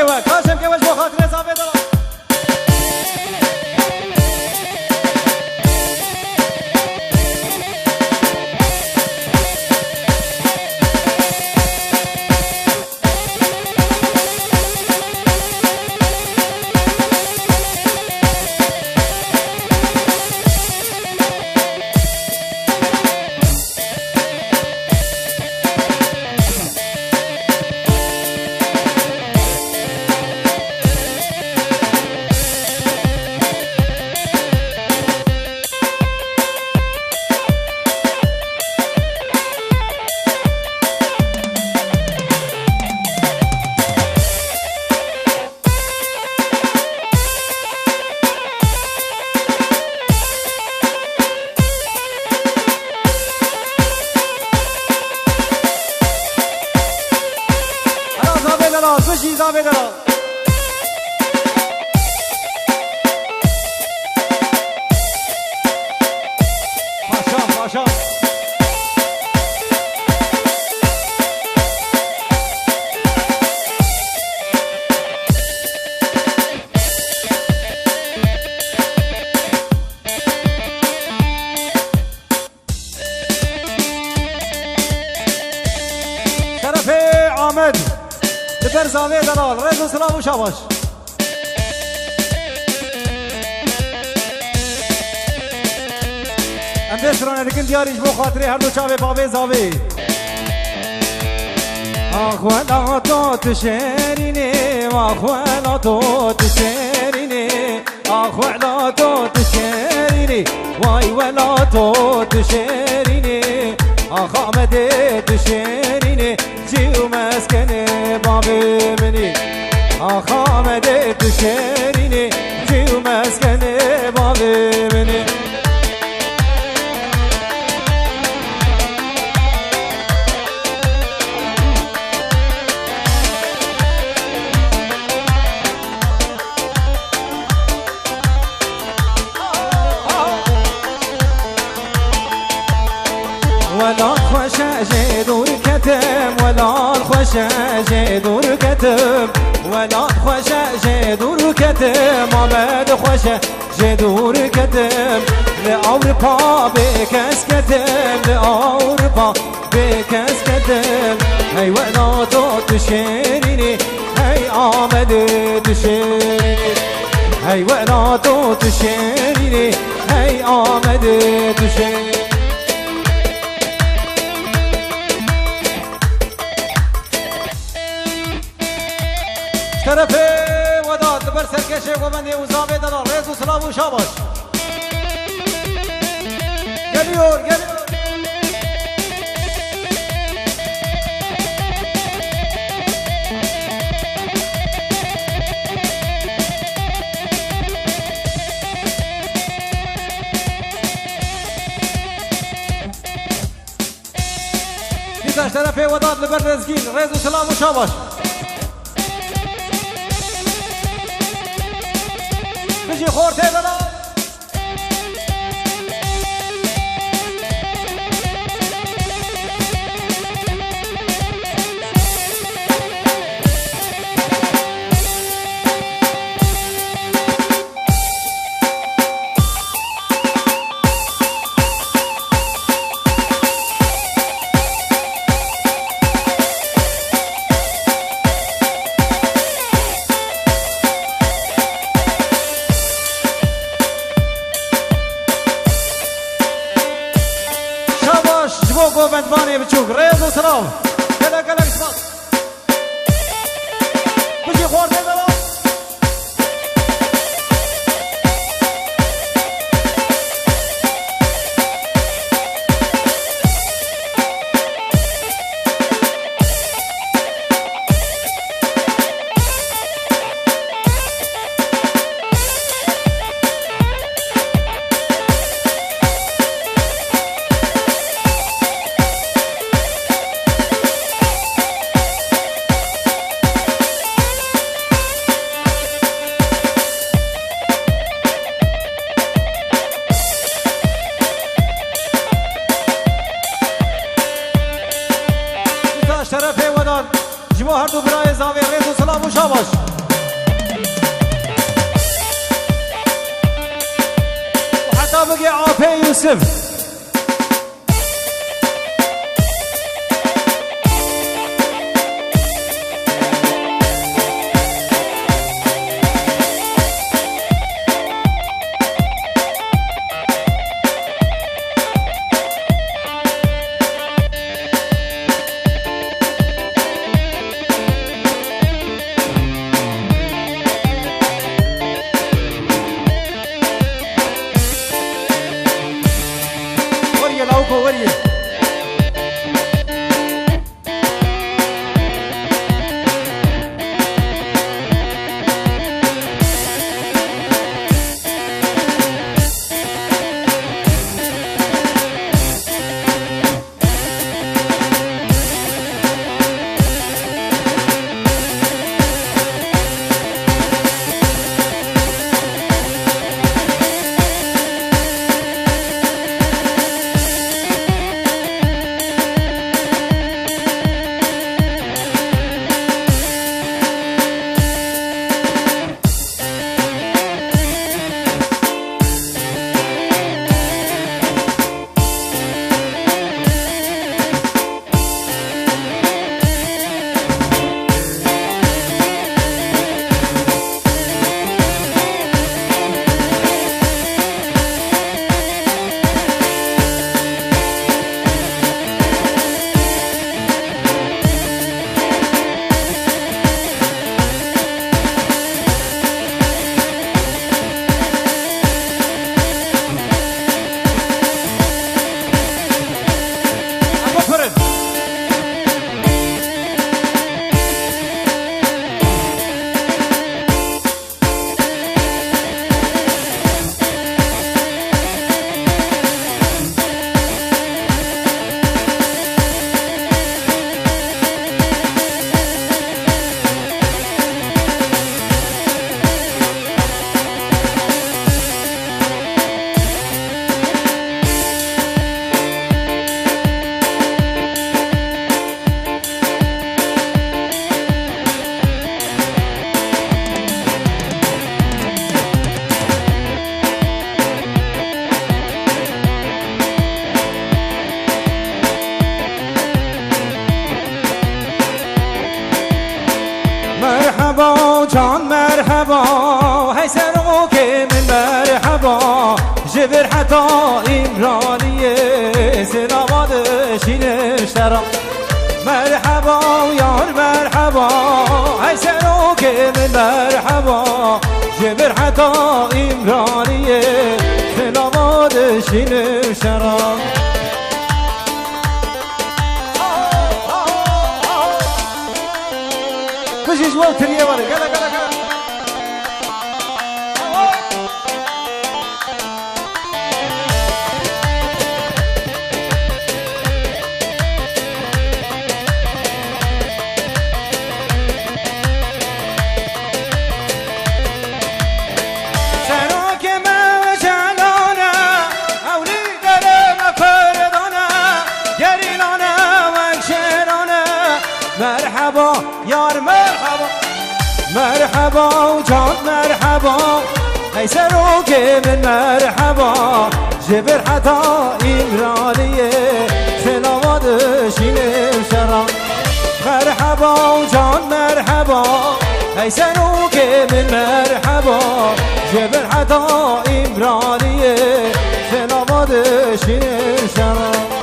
کاشم که وش با خاطر زاویه دارم بشی زاویه دارم پاشا شرف عامد لبر زاویه دلال رز و سلام و شاباش ام بسرانه دکن دیاریش بو خاطری هر دو چاوه بابه زاویه آخ ولا تو تشرینه آخ ولا تو تشرینه آخ ولا تو تشرینه وای ولا تو تشرینه آخ آمده تشرینه جیو مسکنه بابی منی آخ آمده تشرینه جیو مسکنه بابی منی ولا خوشة دور كتم ولا خوشة دور كتم ولا خوشة دور كتم آمد خوشة دور كتم لأوروبا بكس كتم لأوروبا بكس كتم هاي ولا تو تشيريني هاي آمد تشيريني هاي ولا تو تشيريني هاي آمد تشيريني طرفه وداد بر سرکشه و بنده و زاویه دلال رز و سلام و شاباش گلیور دیداش طرفه وداد لبر رزگین رز و سلام و شاباش بشی خورته دلال جبو گوبندوانی بچوک ریز و سلام گلک اسمات بشی خورده دلال شرف وداد جمهور دو برای زاویه ریز و سلام و شاباش بقي عافية يوسف مرحبا جان مرحبا هی سرو که من مرحبا جبر حتا ایمرانیه سلامات شینشترا مرحبا یار مرحبا هی سرو که من مرحبا جبر حتا ایمرانیه سلامات شینشترا مش ووتر يا ولد قلا قلا قلا سراك ما وجعلنا أولي دلنا فردنا جرينا وانشرنا مرحبا يار مرحبا مرحبا جان مرحبا هی سروک من مرحبا جبر حتا ایمرانیه سلامات شینشترا مرحبا جان مرحبا هی سروک من مرحبا جبر حتا ایمرانیه سلامات شینشترا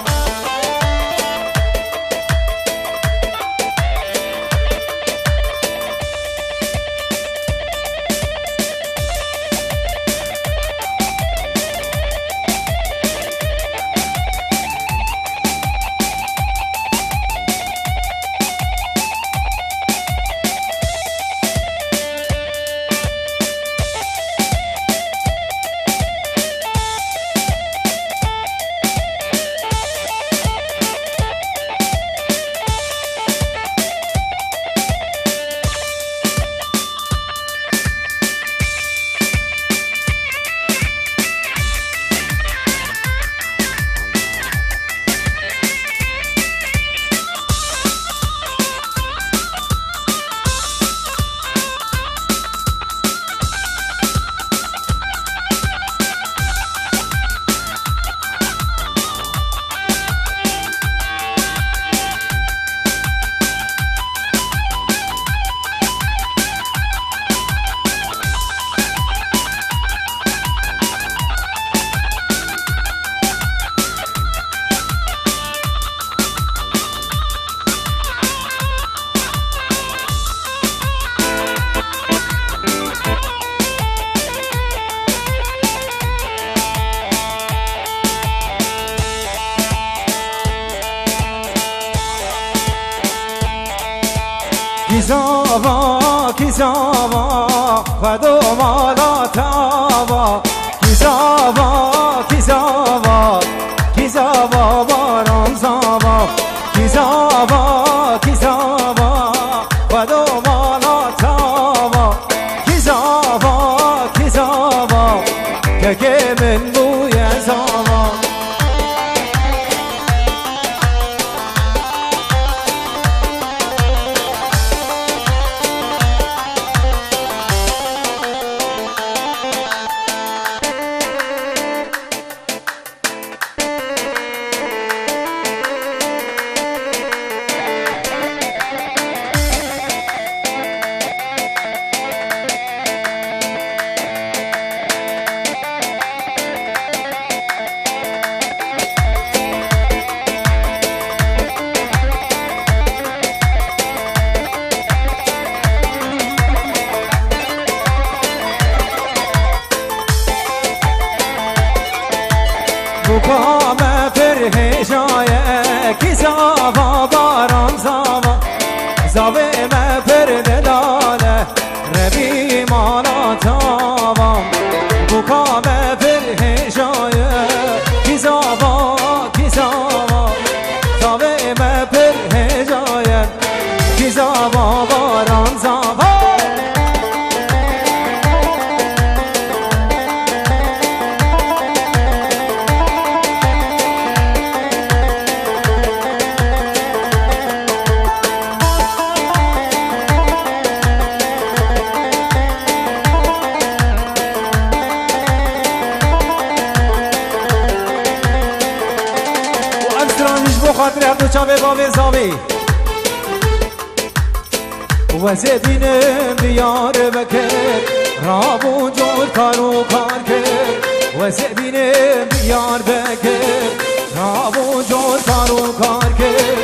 کیزاوا کیزاوا خدو مالا تاوا کیزاوا کیزاوا کیزاوا باران زاوا کیزاوا کیزاوا خدو مالا تاوا کیزاوا کیزاوا که من بوی زاوا مقام فرح جایه کی زاوا باران زاوا زاوه ما پر دلاله ربی مالا تاوا مقام فرح جایه کی زاوا زاوه ما پر جایه کی زاوا باران زاوا خاطر هر دو چاوه باوه زاوی و زدینم بیار بکر رابو جور کارو کار کر و زدینم بیار بکر رابو جور کارو کار کر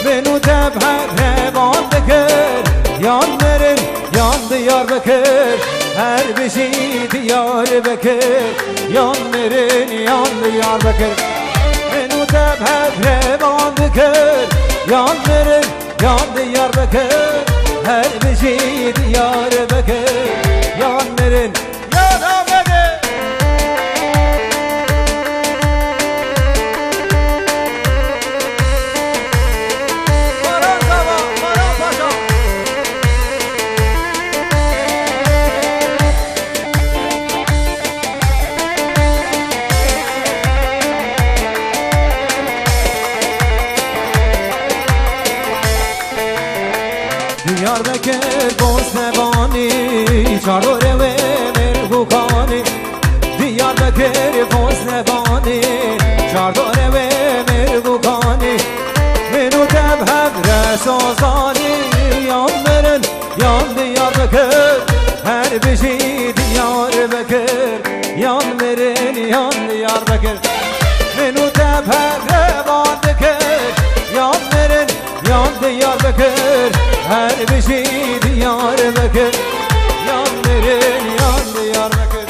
منو تبهر روان بکر یان مرن یان دیار بکر هر بشی دیار بکر یان مرن یان دیار بکر منو تبهر روان بکر یان مرن یان دیار بکر هر بشی دیار بکر یان مرن یان آمده باران زوا باران پاشا دیار بکر بوسنبانی چادره و مرغوکانی دیار بکر بوسنبانی چادره و مرغوکانی منو تبهب رسازانی یان مرن یان دیار بکر هر بشی دیار بکر یان مرن یان دیار بکر منو تبهب روان بکر یان مرن یان دیار بکر هر بشی دیار بکر یان مرن یان دیار بکر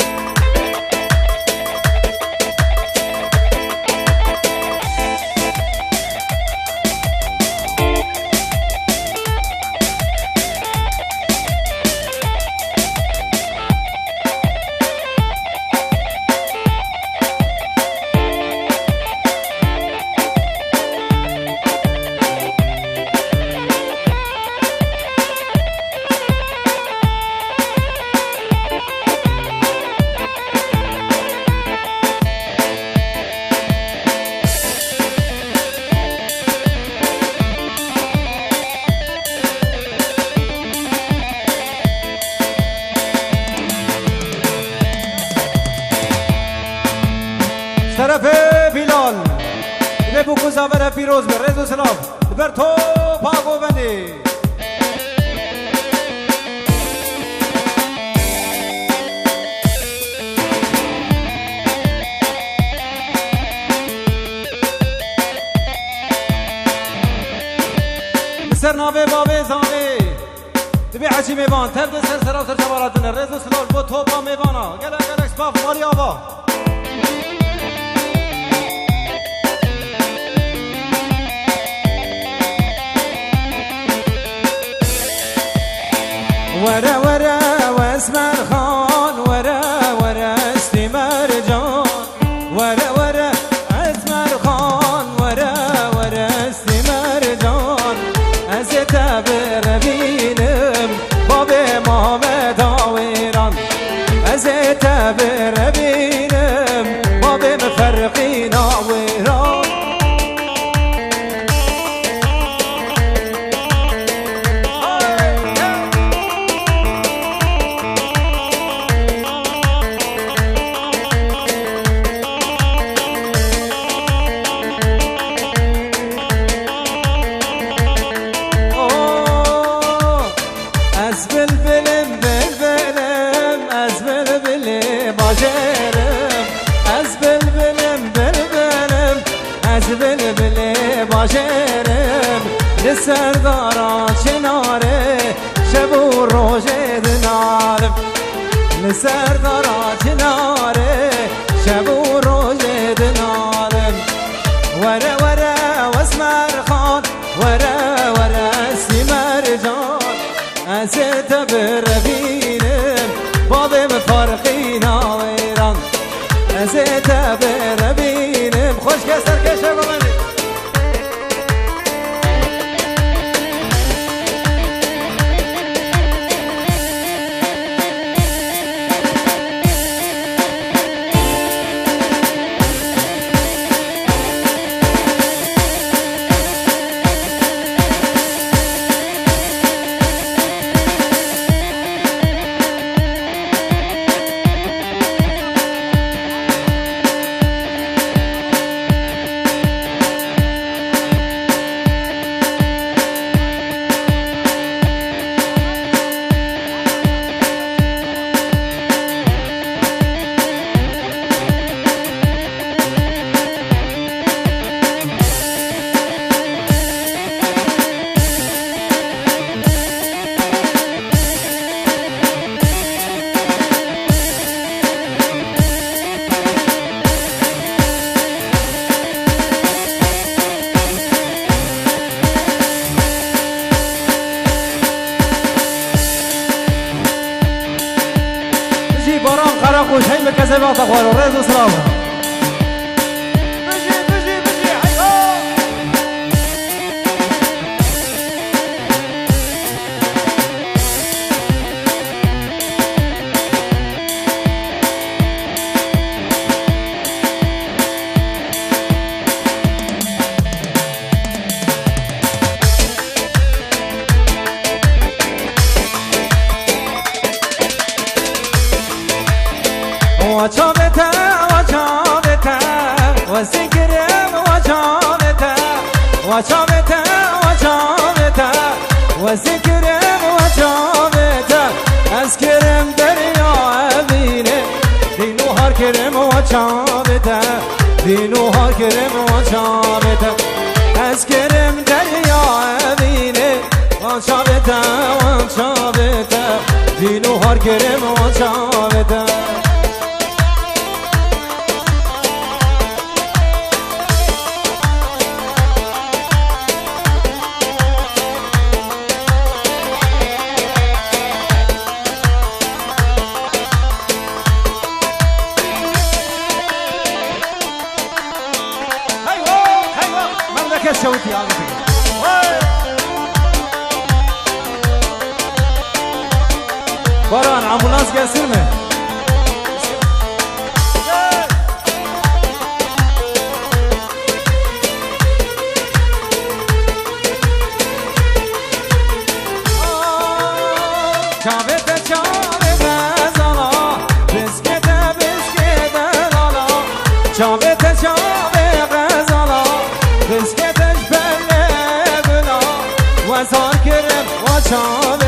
طرف بیلال به بوکوزاور فیروز به رضا سلام بر تو پاگو بندی سر ناوه باوه زانه دبی حجی میوان ترد سر سر سر جواراتون رضا سلام با تو با میوانا گلک گلک سپاف مالی آبا جان از تبر بینم باب محمد آویران از تبر بینم باب مفرقین آویران از بلبلم بلبلم از بلبل باجرم از بلبلم بلبلم از بلبل باجرم لسردارا چناره شب و روز دنارم لسردارا چناره شب و روز دنارم وره وره واسمر خان وره وره سیمر جان از تبر بینم باب مفارقین آویران از تبر بینم خوش که سرکشه بمانی باران قرار خوش هی به کسی وقت خوارو رز و سلام بجی وچابتا وچابتا وسكرم وچابتا وچابتا وچابتا وسكرم وچابتا اسكرم دریا بینه دینو هر کرم وچابتا دینو هر کرم وچابتا اسكرم دریا بینه وچابتا وچابتا دینو هر کرم وچابتا شوتي باران امبولانس gelsin Çavete çavete zala biskete biskete lala Çavete çavete zala biskete belle bela Vazar kerem vaçave